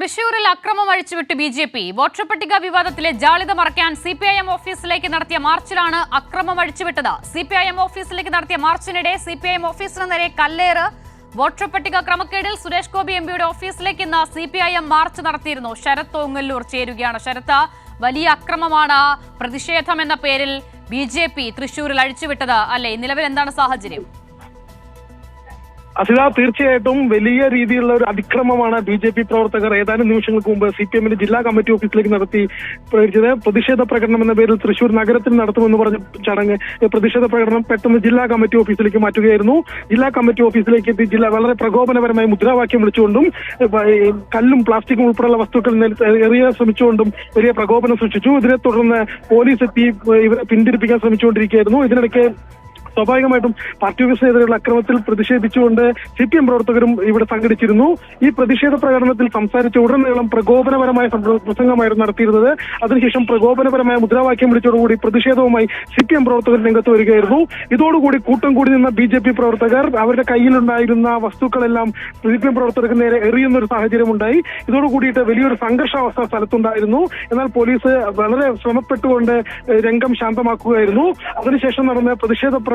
തൃശൂരിൽ അക്രമം അഴിച്ചുവിട്ട് BJP. Voter പട്ടിക വിവാദത്തിലെ ജാള്യത മറയ്ക്കാൻ സിപിഐഎം ഓഫീസിലേക്ക് നടത്തിയ മാർച്ചിലാണ് അക്രമം അഴിച്ചുവിട്ടത്. സിപിഐഎം ഓഫീസിലേക്ക് നടത്തിയ മാർച്ചിനിടെ സിപിഐഎം ഓഫീസിന് നേരെ കല്ലേറ്. വോട്ടർ പട്ടിക ക്രമക്കേടിൽ സുരേഷ് ഗോപി എംപിയുടെ ഓഫീസിലേക്ക് ഇന്ന് സിപിഐഎം മാർച്ച് നടത്തിയിരുന്നു. ശരത് ഓങ്ങല്ലൂർ ചേരുകയാണ്. ശരത്ത്, വലിയ അക്രമമാണ് പ്രതിഷേധം എന്ന പേരിൽ ബി.ജെ.പി. തൃശൂരിൽ അഴിച്ചുവിട്ടത് അല്ലേ? നിലവിൽ എന്താണ് സാഹചര്യം? അസിത, തീർച്ചയായിട്ടും വലിയ രീതിയിലുള്ള ഒരു അതിക്രമമാണ് ബി.ജെ.പി. പ്രവർത്തകർ ഏതാനും നിമിഷങ്ങൾക്ക് മുമ്പ് സിപിഎമ്മിന്റെ ജില്ലാ കമ്മിറ്റി ഓഫീസിലേക്ക് നടത്തി പ്രതിഷേധ പ്രകടനം എന്ന പേരിൽ തൃശൂർ നഗരത്തിൽ നടത്തുമെന്ന് പറഞ്ഞ ചടങ്ങ് പ്രതിഷേധ പ്രകടനം പെട്ടെന്ന് ജില്ലാ കമ്മിറ്റി ഓഫീസിലേക്ക് മാറ്റുകയായിരുന്നു. ജില്ലാ കമ്മിറ്റി ഓഫീസിലേക്ക് എത്തി വളരെ പ്രകോപനപരമായി മുദ്രാവാക്യം വിളിച്ചുകൊണ്ടും കല്ലും പ്ലാസ്റ്റിക്കും ഉൾപ്പെടെയുള്ള വസ്തുക്കൾ എറിയാൻ ശ്രമിച്ചുകൊണ്ടും വലിയ പ്രകോപനം സൃഷ്ടിച്ചു. ഇതിനെ തുടർന്ന് പോലീസ് എത്തി ഇവരെ പിന്തിരിപ്പിക്കാൻ ശ്രമിച്ചുകൊണ്ടിരിക്കുകയായിരുന്നു. ഇതിനിടയ്ക്ക് സ്വാഭാവികമായിട്ടും പാർട്ടി ഓഫീസിനെതിരെയുള്ള അക്രമത്തിൽ പ്രതിഷേധിച്ചുകൊണ്ട് സിപിഎം പ്രവർത്തകരും ഇവിടെ സംഘടിച്ചിരുന്നു. ഈ പ്രതിഷേധ പ്രകടനത്തിൽ സംസാരിച്ച ഉടനീളം പ്രകോപനപരമായ പ്രസംഗമായിരുന്നു നടത്തിയിരുന്നത്. അതിനുശേഷം പ്രകോപനപരമായ മുദ്രാവാക്യം വിളിച്ചതോടുകൂടി പ്രതിഷേധവുമായി സിപിഎം പ്രവർത്തകർ രംഗത്ത് വരികയായിരുന്നു. ഇതോടുകൂടി കൂട്ടം കൂടി നിന്ന ബി.ജെ.പി. പ്രവർത്തകർ അവരുടെ കയ്യിലുണ്ടായിരുന്ന വസ്തുക്കളെല്ലാം സിപിഎം പ്രവർത്തകർക്ക് നേരെ എറിയുന്ന ഒരു സാഹചര്യം ഉണ്ടായി. ഇതോടുകൂടിയിട്ട് വലിയൊരു സംഘർഷാവസ്ഥ സ്ഥലത്തുണ്ടായിരുന്നു. എന്നാൽ പോലീസ് വളരെ ശ്രമപ്പെട്ടുകൊണ്ട് രംഗം ശാന്തമാക്കുകയായിരുന്നു. അതിനുശേഷം നടന്ന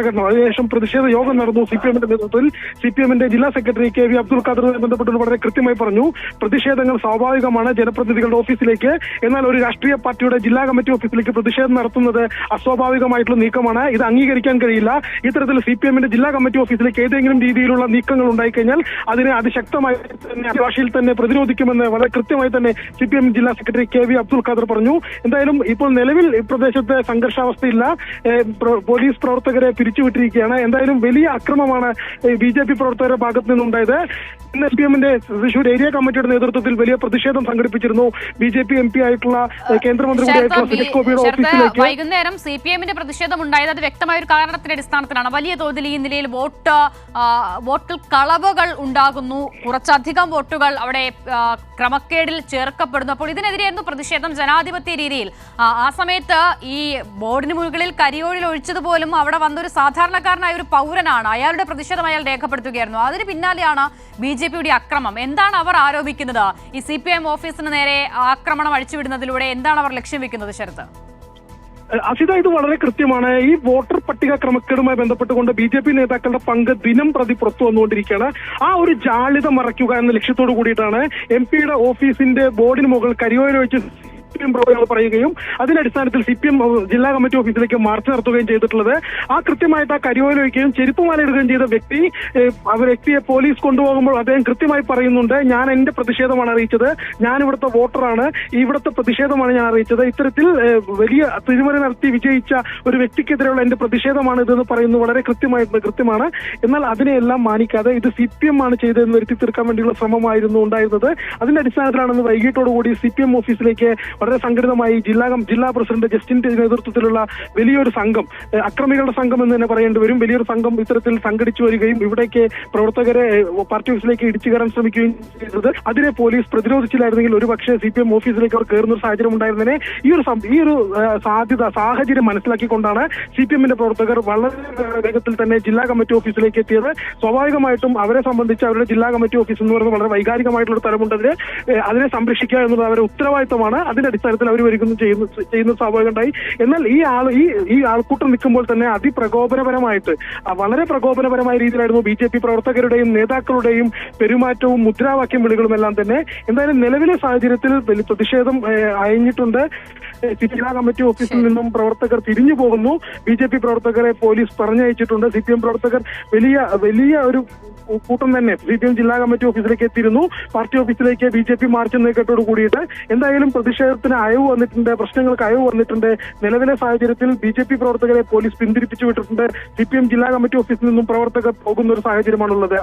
അതിനുശേഷം പ്രതിഷേധ യോഗം നടന്നു. സിപിഎമ്മിന്റെ നേതൃത്വത്തിൽ സിപിഎമ്മിന്റെ ജില്ലാ സെക്രട്ടറി കെ.വി. അബ്ദുൽ ഖാദറുമായി ബന്ധപ്പെട്ട് വളരെ കൃത്യമായി പറഞ്ഞു, പ്രതിഷേധങ്ങൾ സ്വാഭാവികമാണ് ജനപ്രതിനിധികളുടെ ഓഫീസിലേക്ക്. എന്നാൽ ഒരു രാഷ്ട്രീയ പാർട്ടിയുടെ ജില്ലാ കമ്മിറ്റി ഓഫീസിലേക്ക് പ്രതിഷേധം നടത്തുന്നത് അസ്വാഭാവികമായിട്ടുള്ള നീക്കമാണ്. ഇത് അംഗീകരിക്കാൻ കഴിയില്ല. ഇത്തരത്തിൽ സിപിഎമ്മിന്റെ ജില്ലാ കമ്മിറ്റി ഓഫീസിലേക്ക് ഏതെങ്കിലും രീതിയിലുള്ള നീക്കങ്ങൾ ഉണ്ടായിക്കഴിഞ്ഞാൽ അതിനെ അതിശക്തമായി ഭാഷയിൽ തന്നെ പ്രതിരോധിക്കുമെന്ന് വളരെ കൃത്യമായി തന്നെ സിപിഎം ജില്ലാ സെക്രട്ടറി കെ.വി. അബ്ദുൽ ഖാദർ പറഞ്ഞു. എന്തായാലും ഇപ്പോൾ നിലവിൽ ഈ പ്രദേശത്ത് സംഘർഷാവസ്ഥയില്ല. പോലീസ് പ്രവർത്തകരെ പിരിച്ചുവിട്ടിരിക്കുകയാണ്. എന്തായാലും വലിയ അക്രമമാണ് ബി.ജെ.പി. പ്രവർത്തകരുടെ ഭാഗത്ത് നിന്നുണ്ടായത്. ഇന്ന് സിപിഎമ്മിന്റെ തൃശൂർ ഏരിയ കമ്മിറ്റിയുടെ നേതൃത്വത്തിൽ വലിയ പ്രതിഷേധം സംഘടിപ്പിച്ചിരുന്നു. ബി.ജെ.പി. എം പി ആയിട്ടുള്ള കേന്ദ്രമന്ത്രി കൂടിയായിട്ടുള്ള സുരേഷ് ഗോപിയുടെ ഓഫീസിലേക്ക് വൈകുന്നേരം സിപിഎമ്മിന്റെ പ്രതിഷേധം ഉണ്ടായത് അത് വ്യക്തമായ ഒരു കാരണത്തിന്റെ അടിസ്ഥാനത്തിലാണ്. വലിയ തോതിൽ ഈ നിലയിൽ വോട്ടിൽ കളവുകൾ ഉണ്ടാകുന്നു, കുറച്ചധികം വോട്ടുകൾ അവിടെ ക്രമക്കേടിൽ ചേർക്കപ്പെടുന്നു. അപ്പോൾ ഇതിനെതിരെയായിരുന്നു പ്രതിഷേധം ജനാധിപത്യ രീതിയിൽ. ആ സമയത്ത് ഈ ബോർഡിന് മുകളിൽ കരിയോഴിൽ ഒഴിച്ചതുപോലും അവിടെ വന്നൊരു സാധാരണക്കാരനായ ഒരു പൗരനാണ്. അയാളുടെ പ്രതിഷേധം അയാൾ രേഖപ്പെടുത്തുകയായിരുന്നു. അതിന് പിന്നാലെയാണ് ബി.ജെ.പിയുടെ അക്രമം. എന്താണ് അവർ ആരോപിക്കുന്നത്? ഈ സിപിഐഎം ഓഫീസിന് നേരെ ആക്രമണം അഴിച്ചുവിടുന്നതിലൂടെ എന്താണ് അവർ ലക്ഷ്യം വെക്കുന്നത്? ശരത്ത്, അസിത, ഇത് വളരെ കൃത്യമാണ്. ഈ വോട്ടർ പട്ടിക ക്രമക്കേടുമായി ബന്ധപ്പെട്ടുകൊണ്ട് ബി.ജെ.പി. നേതാക്കളുടെ പങ്ക് ദിനം പ്രതി പുറത്തു വന്നുകൊണ്ടിരിക്കുകയാണ്. ആ ഒരു ജാള്യത മറയ്ക്കുക എന്ന ലക്ഷ്യത്തോടു കൂടിയിട്ടാണ് എം.പിയുടെ ഓഫീസിന്റെ ബോർഡിന് മുകളിൽ കരിയോരൊഴിച്ച് പ്രവർത്തകർ പറയുകയും അതിന്റെ അടിസ്ഥാനത്തിൽ സിപിഎം ജില്ലാ കമ്മിറ്റി ഓഫീസിലേക്ക് മാർച്ച് നടത്തുകയും ചെയ്തിട്ടുള്ളത്. ആ കൃത്യമായിട്ട് ആ കരിയോല വയ്ക്കുകയും ചെരുപ്പുമാല ഇടുകയും ചെയ്ത വ്യക്തിയെ പോലീസ് കൊണ്ടുപോകുമ്പോൾ അദ്ദേഹം കൃത്യമായി പറയുന്നുണ്ട്, ഞാൻ എന്റെ പ്രതിഷേധമാണ് അറിയിച്ചത്, ഞാൻ ഇവിടുത്തെ വോട്ടറാണ്, ഇവിടുത്തെ പ്രതിഷേധമാണ് ഞാൻ അറിയിച്ചത്. ഇത്തരത്തിൽ വലിയ തിരുമറി നടത്തി വിജയിച്ച ഒരു വ്യക്തിക്കെതിരെയുള്ള എന്റെ പ്രതിഷേധമാണ് ഇതെന്ന് പറയുന്നത് വളരെ കൃത്യമാണ്. എന്നാൽ അതിനെയെല്ലാം മാനിക്കാതെ ഇത് സിപിഎം ആണ് ചെയ്തതെന്ന് വരുത്തി തീർക്കാൻ വേണ്ടിയുള്ള ശ്രമമായിരുന്നു ഉണ്ടായിരുന്നത്. അതിന്റെ അടിസ്ഥാനത്തിലാണ് വൈകിട്ടോടുകൂടി സിപിഎം ഓഫീസിലേക്ക് വളരെ സംഘടിതമായി ജില്ലാ പ്രസിഡന്റ് ജസ്റ്റിന്റെ നേതൃത്വത്തിലുള്ള വലിയൊരു സംഘം, അക്രമികളുടെ സംഘം എന്ന് തന്നെ പറയേണ്ടി വരും, വലിയൊരു സംഘം ഇത്തരത്തിൽ സംഘടിച്ചു വരികയും ഇവിടേക്ക് പ്രവർത്തകരെ പാർട്ടി ഓഫീസിലേക്ക് ഇടിച്ചു കയറാൻ ശ്രമിക്കുകയും ചെയ്തത്. അതിനെ പോലീസ് പ്രതിരോധിച്ചില്ലായിരുന്നെങ്കിൽ ഒരുപക്ഷെ സിപിഎം ഓഫീസിലേക്ക് അവർ കയറുന്ന ഒരു സാഹചര്യം ഉണ്ടായിരുന്നതിനെ ഈ ഒരു സാഹചര്യം മനസ്സിലാക്കിക്കൊണ്ടാണ് സിപിഎമ്മിന്റെ പ്രവർത്തകർ വളരെ വേഗത്തിൽ തന്നെ ജില്ലാ കമ്മിറ്റി ഓഫീസിലേക്ക് എത്തിയത്. സ്വാഭാവികമായിട്ടും അവരെ സംബന്ധിച്ച് അവരുടെ ജില്ലാ കമ്മിറ്റി ഓഫീസ് എന്ന് പറയുന്നത് വളരെ വൈകാരികമായിട്ടുള്ള ഒരു തലമുണ്ട്. അതിനെ സംരക്ഷിക്കുക എന്നുള്ളത് അവരുടെ ഉത്തരവാദിത്തമാണ്. അതിന്റെ അടിസ്ഥാനത്തിൽ അവർ ചെയ്യുന്ന സ്വാഭാവികമുണ്ടായി. എന്നാൽ ഈ ആൾക്കൂട്ടം നിൽക്കുമ്പോൾ തന്നെ അതിപ്രകോപനപരമായിട്ട് വളരെ പ്രകോപനപരമായ രീതിയിലായിരുന്നു ബി.ജെ.പി. പ്രവർത്തകരുടെയും നേതാക്കളുടെയും പെരുമാറ്റവും മുദ്രാവാക്യം വിളികളും എല്ലാം തന്നെ. എന്തായാലും നിലവിലെ സാഹചര്യത്തിൽ വലിയ പ്രതിഷേധം അയഞ്ഞിട്ടുണ്ട്. ജില്ലാ കമ്മിറ്റി ഓഫീസിൽ നിന്നും പ്രവർത്തകർ തിരിഞ്ഞു പോകുന്നു. ബി.ജെ.പി. പ്രവർത്തകരെ പോലീസ് പറഞ്ഞയച്ചിട്ടുണ്ട്. സിപിഎം പ്രവർത്തകർ വലിയ ഒരു കൂട്ടം തന്നെ സിപിഎം ജില്ലാ കമ്മിറ്റി ഓഫീസിലേക്ക് എത്തിയിരുന്നു. പാർട്ടി ഓഫീസിലേക്ക് ബി.ജെ.പി. മാർച്ച് നീക്കത്തോട് കൂടിയിട്ട് എന്തായാലും പ്രതിഷേധത്തിന് അയവ് വന്നിട്ടുണ്ട്, പ്രശ്നങ്ങൾക്ക് അയവ് വന്നിട്ടുണ്ട്. നിലവിലെ സാഹചര്യത്തിൽ ബി.ജെ.പി. പ്രവർത്തകരെ പോലീസ് പിന്തിരിപ്പിച്ചു വിട്ടിട്ടുണ്ട്. സിപിഎം ജില്ലാ കമ്മിറ്റി ഓഫീസിൽ നിന്നും പ്രവർത്തകർ പോകുന്ന ഒരു സാഹചര്യമാണുള്ളത്.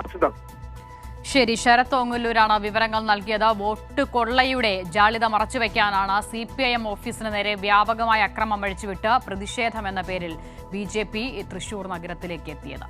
ശരി, ശരത് ഓങ്ങല്ലൂരാണ് വിവരങ്ങൾ നൽകിയത്. വോട്ട് കൊള്ളയുടെ ജാള്യത മറച്ചുവെക്കാനാണ് സിപിഐഎം ഓഫീസിന് നേരെ വ്യാപകമായ അക്രമം അഴിച്ചുവിട്ട് പ്രതിഷേധം എന്ന പേരിൽ ബി.ജെ.പി. തൃശൂർ നഗരത്തിലേക്ക് എത്തിയത്.